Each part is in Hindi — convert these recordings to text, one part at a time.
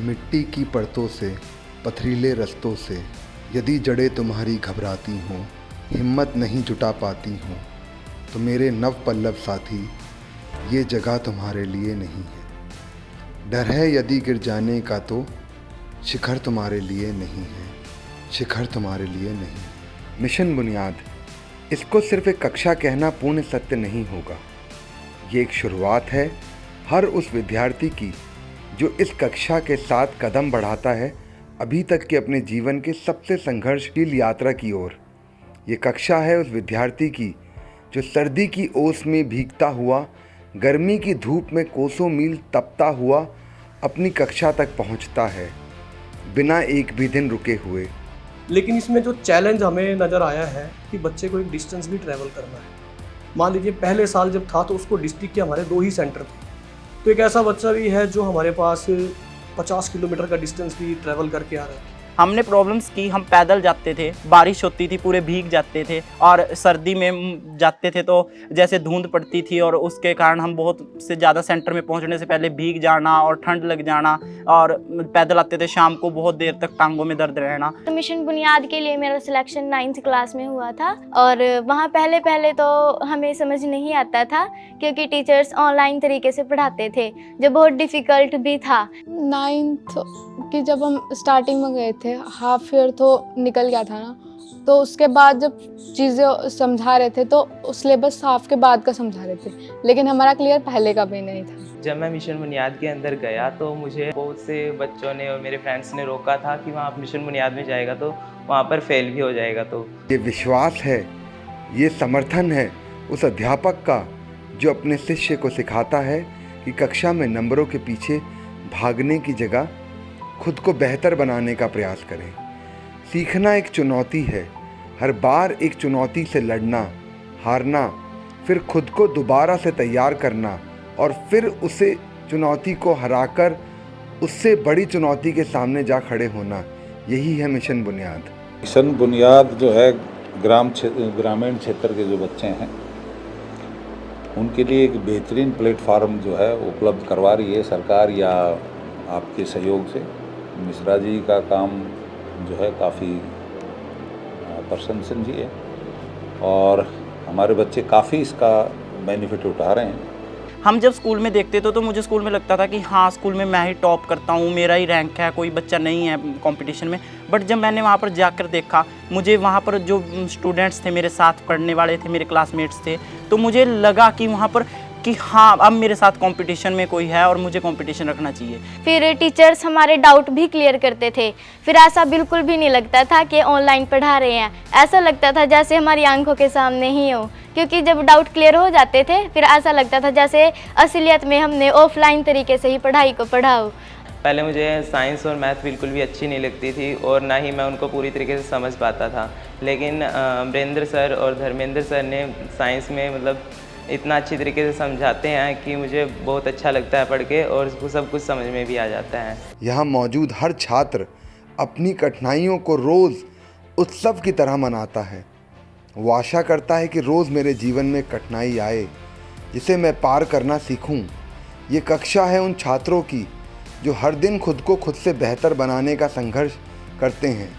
मिट्टी की परतों से, पथरीले रस्तों से, यदि जड़ें तुम्हारी घबराती हों, हिम्मत नहीं जुटा पाती हों, तो मेरे नव पल्लव साथी, ये जगह तुम्हारे लिए नहीं है। डर है यदि गिर जाने का तो शिखर तुम्हारे लिए नहीं है, शिखर तुम्हारे लिए नहीं। मिशन बुनियाद, इसको सिर्फ एक कक्षा कहना पूर्ण सत्य नहीं होगा। ये एक शुरुआत है हर उस विद्यार्थी की जो इस कक्षा के साथ कदम बढ़ाता है अभी तक के अपने जीवन के सबसे संघर्षशील यात्रा की ओर। ये कक्षा है उस विद्यार्थी की जो सर्दी की ओस में भीगता हुआ, गर्मी की धूप में कोसों मील तपता हुआ अपनी कक्षा तक पहुंचता है बिना एक भी दिन रुके हुए। लेकिन इसमें जो चैलेंज हमें नज़र आया है कि बच्चे को एक डिस्टेंस भी ट्रैवल करना है। मान लीजिए पहले साल जब था तो उसको डिस्ट्रिक्ट के हमारे 2 ही सेंटर थे, तो एक ऐसा बच्चा भी है जो हमारे पास 50 किलोमीटर का डिस्टेंस भी ट्रैवल करके आ रहा है। हमने प्रॉब्लम्स की, हम पैदल जाते थे, बारिश होती थी, पूरे भीग जाते थे, और सर्दी में जाते थे तो जैसे धुंध पड़ती थी और उसके कारण हम बहुत से ज़्यादा सेंटर में पहुंचने से पहले भीग जाना और ठंड लग जाना, और पैदल आते थे, शाम को बहुत देर तक टांगों में दर्द रहना। तो मिशन बुनियाद के लिए मेरा सिलेक्शन 9th क्लास में हुआ था, और वहाँ पहले तो हमें समझ नहीं आता था क्योंकि टीचर्स ऑनलाइन तरीके से पढ़ाते थे जो बहुत डिफ़िकल्ट भी था। 9th की जब हम स्टार्टिंग में गए थे, हाफ ईयर तो निकल गया था ना, तो उसके बाद जब चीज़ें समझा रहे थे तो सिलेबस हाफ के बाद का समझा रहे थे, लेकिन हमारा क्लियर पहले का भी नहीं था। जब मैं मिशन बुनियाद के अंदर गया तो मुझे बहुत से बच्चों ने और मेरे फ्रेंड्स ने रोका था कि वहाँ मिशन बुनियाद में जाएगा तो वहाँ पर फेल भी हो जाएगा। तो ये विश्वास है, ये समर्थन है उस अध्यापक का जो अपने शिष्य को सिखाता है कि कक्षा में नंबरों के पीछे भागने की जगह खुद को बेहतर बनाने का प्रयास करें। सीखना एक चुनौती है, हर बार एक चुनौती से लड़ना, हारना, फिर खुद को दोबारा से तैयार करना और फिर उसे चुनौती को हराकर उससे बड़ी चुनौती के सामने जा खड़े होना, यही है मिशन बुनियाद। मिशन बुनियाद जो है ग्रामीण क्षेत्र के जो बच्चे हैं उनके लिए एक बेहतरीन प्लेटफार्म जो है उपलब्ध करवा रही है सरकार या आपके सहयोग से। मिश्रा जी का काम जो है काफ़ी प्रशंसनीय है और हमारे बच्चे काफ़ी इसका बेनिफिट उठा रहे हैं। हम जब स्कूल में देखते थे तो मुझे स्कूल में लगता था कि हाँ, स्कूल में मैं ही टॉप करता हूँ, मेरा ही रैंक है, कोई बच्चा नहीं है कंपटीशन में। बट जब मैंने वहाँ पर जाकर देखा, मुझे वहाँ पर जो स्टूडेंट्स थे, मेरे साथ पढ़ने वाले थे, मेरे क्लासमेट्स थे, तो मुझे लगा कि वहाँ पर कि हाँ, अब मेरे साथ कंपटीशन में कोई है और मुझे कंपटीशन रखना चाहिए। फिर टीचर्स हमारे डाउट भी क्लियर करते थे। फिर ऐसा बिल्कुल भी नहीं लगता था कि ऑनलाइन पढ़ा रहे हैं, ऐसा लगता था जैसे हमारी आंखों के सामने ही हो, क्योंकि जब डाउट क्लियर हो जाते थे फिर ऐसा लगता था जैसे असलियत में हमने ऑफलाइन तरीके से ही पढ़ाई को पढ़ा हो। पहले मुझे साइंस और मैथ बिल्कुल भी अच्छी नहीं लगती थी और ना ही मैं उनको पूरी तरीके से समझ पाता था, लेकिन वीरेंद्र सर और धर्मेंद्र सर ने साइंस में मतलब इतना अच्छी तरीके से समझाते हैं कि मुझे बहुत अच्छा लगता है पढ़ के और उसको सब कुछ समझ में भी आ जाता है। यहाँ मौजूद हर छात्र अपनी कठिनाइयों को रोज़ उत्सव की तरह मनाता है। वो आशा करता है कि रोज़ मेरे जीवन में कठिनाई आए जिसे मैं पार करना सीखूं। ये कक्षा है उन छात्रों की जो हर दिन खुद को खुद से बेहतर बनाने का संघर्ष करते हैं।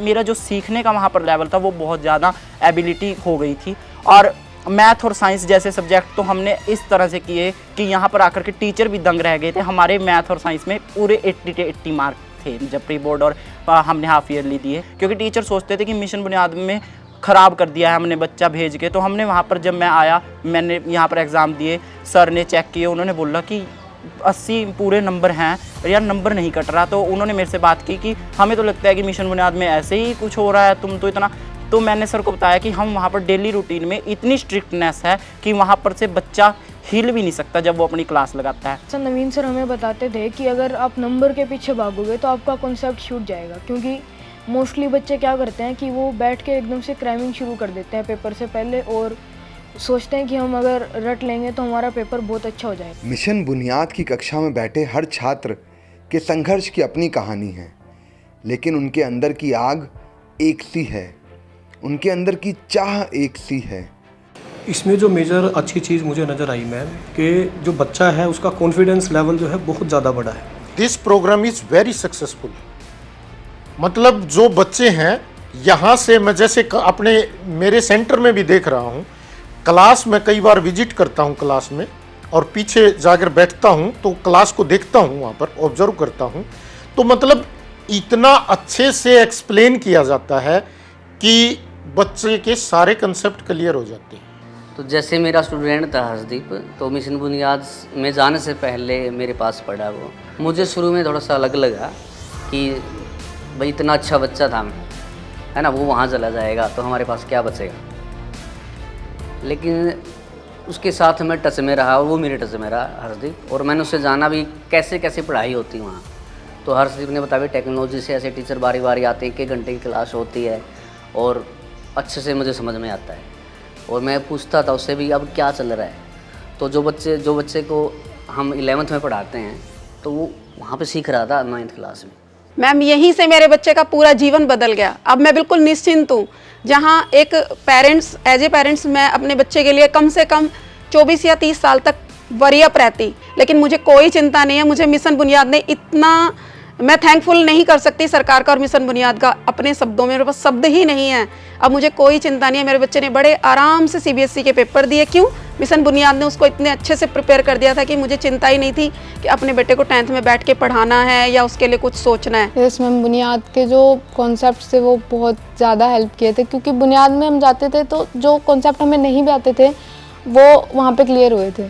मेरा जो सीखने का वहाँ पर लेवल था वो बहुत ज़्यादा एबिलिटी हो गई थी, और मैथ और साइंस जैसे सब्जेक्ट तो हमने इस तरह से किए कि यहाँ पर आकर के टीचर भी दंग रह गए थे। हमारे मैथ और साइंस में पूरे 80 मार्क थे जब प्री बोर्ड और हमने हाफ ईयरली दिए, क्योंकि टीचर सोचते थे कि मिशन बुनियाद में ख़राब कर दिया है हमने बच्चा भेज के। तो हमने वहाँ पर, जब मैं आया, मैंने यहाँ पर एग्ज़ाम दिए, सर ने चेक किए, उन्होंने बोला कि 80 पूरे नंबर हैं यार, नंबर नहीं कट रहा। तो उन्होंने मेरे से बात की कि हमें तो लगता है कि मिशन बुनियाद में ऐसे ही कुछ हो रहा है, तुम तो इतना। तो मैंने सर को बताया कि हम वहाँ पर डेली रूटीन में इतनी स्ट्रिक्टनेस है कि वहाँ पर से बच्चा हिल भी नहीं सकता जब वो अपनी क्लास लगाता है। सर नवीन सर हमें बताते थे कि अगर आप नंबर के पीछे भागोगे तो आपका कॉन्सेप्ट छूट जाएगा, क्योंकि मोस्टली बच्चे क्या करते हैं कि वो बैठ के एकदम से क्रैमिंग शुरू कर देते हैं पेपर से पहले और सोचते हैं कि हम अगर रट लेंगे तो हमारा पेपर बहुत अच्छा हो जाएगा। मिशन बुनियाद की कक्षा में बैठे हर छात्र के संघर्ष की अपनी कहानी है, लेकिन उनके अंदर की आग एक सी है, उनके अंदर की चाह एक सी है। इसमें जो मेजर अच्छी चीज़ मुझे नज़र आई मैम कि जो बच्चा है उसका कॉन्फिडेंस लेवल जो है बहुत ज़्यादा बड़ा है। This program is very successful. मतलब जो बच्चे हैं यहाँ से, मैं जैसे अपने मेरे सेंटर में भी देख रहा हूँ, क्लास में कई बार विजिट करता हूँ क्लास में, और पीछे जाकर बैठता हूँ तो क्लास को देखता हूँ, वहाँ पर ऑब्जर्व करता हूँ, तो मतलब इतना अच्छे से एक्सप्लेन किया जाता है कि बच्चे के सारे कंसेप्ट क्लियर हो जाते हैं। तो जैसे मेरा स्टूडेंट था हर्षदीप, तो मिशन बुनियाद में जाने से पहले मेरे पास पढ़ा वो, मुझे शुरू में थोड़ा सा अलग लगा कि भाई इतना अच्छा बच्चा था, है ना, वो वहाँ चला जाएगा तो हमारे पास क्या बचेगा। लेकिन उसके साथ मैं टच में रहा और वो मेरे टच में रहा हर्षदीप, और मैंने उससे जाना भी कैसे कैसे पढ़ाई होती वहाँ। तो हर्षदीप ने बताया टेक्नोलॉजी से ऐसे टीचर बारी बारी आते हैं, 1 घंटे की क्लास होती है और अच्छे से मुझे समझ में आता है। और मैं पूछता था उससे भी अब क्या चल रहा है। तो जो बच्चे को हम 11th में पढ़ाते हैं तो वो वहाँ पे सीख रहा था 9th क्लास में। मैम यहीं से मेरे बच्चे का पूरा जीवन बदल गया। अब मैं बिल्कुल निश्चिंत हूँ। जहाँ एक पेरेंट्स एज ए पेरेंट्स मैं अपने बच्चे के लिए कम से कम 24 या 30 साल तक वरी अप रहती, लेकिन मुझे कोई चिंता नहीं है। मुझे मिशन बुनियाद ने इतना, मैं थैंकफुल नहीं कर सकती सरकार का और मिशन बुनियाद का, अपने शब्दों में मेरे पास शब्द ही नहीं है। अब मुझे कोई चिंता नहीं है। मेरे बच्चे ने बड़े आराम से CBSE के पेपर दिए। क्यों? मिशन बुनियाद ने उसको इतने अच्छे से प्रिपेयर कर दिया था कि मुझे चिंता ही नहीं थी कि अपने बेटे को 10th में बैठ के पढ़ाना है या उसके लिए कुछ सोचना है। यस मैम, बुनियाद के जो कॉन्सेप्ट थे वो बहुत ज़्यादा हेल्प किए थे, क्योंकि बुनियाद में हम जाते थे तो जो कॉन्सेप्ट हमें नहीं भी आते थे वो वहाँ पे क्लियर हुए थे।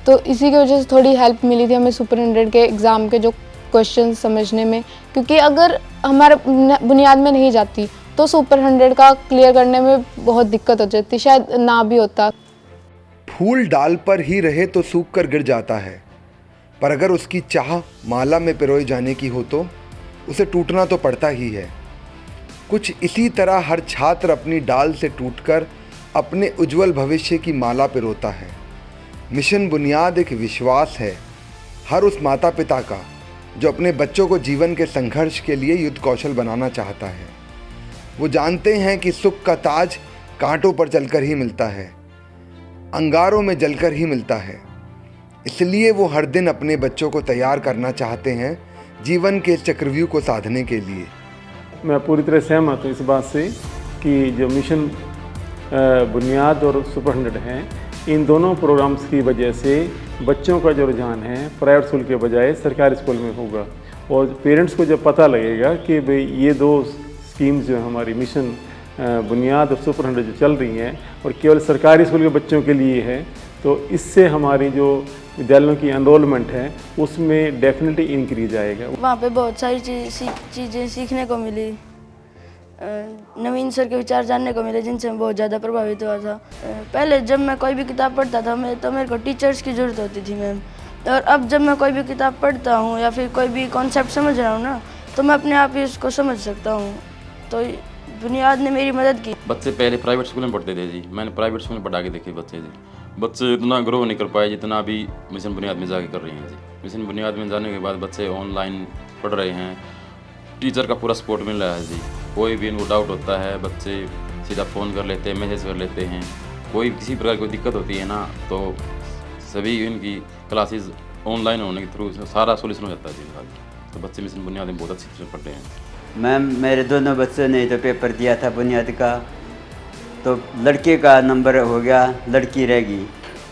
तो इसी की वजह से थोड़ी हेल्प मिली थी हमें सुपर 100 के एग्ज़ाम के जो क्वेश्चन समझने में, क्योंकि अगर हमारे बुनियाद में नहीं जाती तो सुपर 100 का क्लियर करने में बहुत दिक्कत हो जाती, शायद ना भी होता। फूल डाल पर ही रहे तो सूख कर गिर जाता है, पर अगर उसकी चाह माला में पिरोई जाने की हो तो उसे टूटना तो पड़ता ही है। कुछ इसी तरह हर छात्र अपनी डाल से टूटकर अपने उज्जवल भविष्य की माला पिरोता है। मिशन बुनियाद एक विश्वास है हर उस माता पिता का जो अपने बच्चों को जीवन के संघर्ष के लिए युद्ध कौशल बनाना चाहता है। वो जानते हैं कि सुख का ताज कांटों पर चलकर ही मिलता है, अंगारों में जलकर ही मिलता है। इसलिए वो हर दिन अपने बच्चों को तैयार करना चाहते हैं जीवन के चक्रव्यूह को साधने के लिए। मैं पूरी तरह सहमत हूँ इस बात से कि जो मिशन बुनियाद और सुपर 100 हैं, इन दोनों प्रोग्राम्स की वजह से बच्चों का जो रुझान है प्राइवेट स्कूल के बजाय सरकारी स्कूल में होगा। और पेरेंट्स को जब पता लगेगा कि भाई ये 2 स्कीम्स जो हमारी मिशन बुनियाद और सुपर 100 जो चल रही हैं और केवल सरकारी स्कूल के बच्चों के लिए है, तो इससे हमारी जो विद्यालयों की एनरोलमेंट है उसमें डेफिनेटली इंक्रीज आएगा। वहाँ पे बहुत सारी चीज़ें सीखने को मिली, नवीन सर के विचार जानने को मिले जिनसे मैं बहुत ज़्यादा प्रभावित हुआ था। पहले जब मैं कोई भी किताब पढ़ता था तो मेरे को टीचर्स की ज़रूरत होती थी मैम, और अब जब मैं कोई भी किताब पढ़ता हूँ या फिर कोई भी कॉन्सेप्ट समझ रहा हूँ ना, तो मैं अपने आप ही उसको समझ सकता हूँ। तो बुनियाद ने मेरी मदद की। बच्चे पहले प्राइवेट स्कूल में पढ़ते थे जी, मैंने प्राइवेट स्कूल में पढ़ा के देखे बच्चे जी। बच्चे इतना ग्रो नहीं कर पाए जितना अभी मिशन बुनियाद में जाके कर रही हैं जी। मिशन बुनियाद में जाने के बाद बच्चे ऑनलाइन पढ़ रहे हैं, टीचर का पूरा सपोर्ट मिल रहा है जी। कोई भी इनको डाउट होता है बच्चे सीधा फ़ोन कर लेते हैं, मैसेज कर लेते हैं। कोई किसी प्रकार की दिक्कत होती है ना तो सभी इनकी क्लासेस ऑनलाइन होने के थ्रू सारा सोल्यूशन हो जाता है जी। तो बच्चे मिशन बुनियाद में बहुत अच्छे से पढ़ रहे हैं। मैम मेरे दोनों बच्चों ने तो पेपर दिया था बुनियाद का, तो लड़के का नंबर हो गया, लड़की रह गई।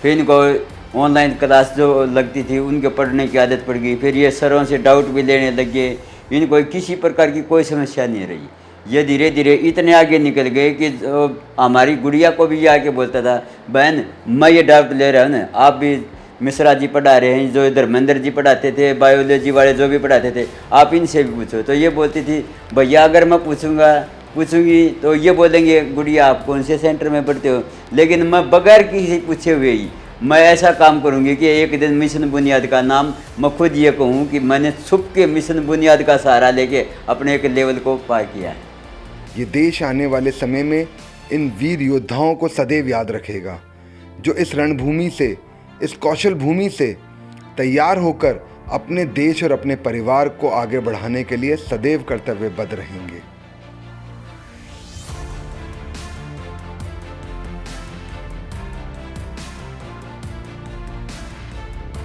फिर इनको ऑनलाइन क्लास जो लगती थी उनके पढ़ने की आदत पड़ गई। फिर ये सरों से डाउट भी लेने लग गए, इनको किसी प्रकार की कोई समस्या नहीं रही। ये धीरे धीरे इतने आगे निकल गए कि हमारी गुड़िया को भी ये आके बोलता था, बहन मैं ये डाउट ले रहा हूँ ना, आप भी मिश्रा जी पढ़ा रहे हैं, जो धर्मेंद्र जी पढ़ाते थे, बायोलॉजी वाले जो भी पढ़ाते थे, आप इनसे भी पूछो। तो ये बोलती थी भैया अगर मैं पूछूंगी तो ये बोलेंगे गुड़िया आप कौन से सेंटर में पढ़ते हो, लेकिन मैं बगैर किसी पूछे हुए ही मैं ऐसा काम करूंगी कि एक दिन मिशन बुनियाद का नाम मैं खुद ये कहूँ कि मैंने छुप के मिशन बुनियाद का सहारा लेके अपने एक लेवल को पार किया है। ये देश आने वाले समय में इन वीर योद्धाओं को सदैव याद रखेगा जो इस रणभूमि से, इस कौशल भूमि से तैयार होकर अपने देश और अपने परिवार को आगे बढ़ाने के लिए सदैव कर्तव्यबद्ध रहेंगे।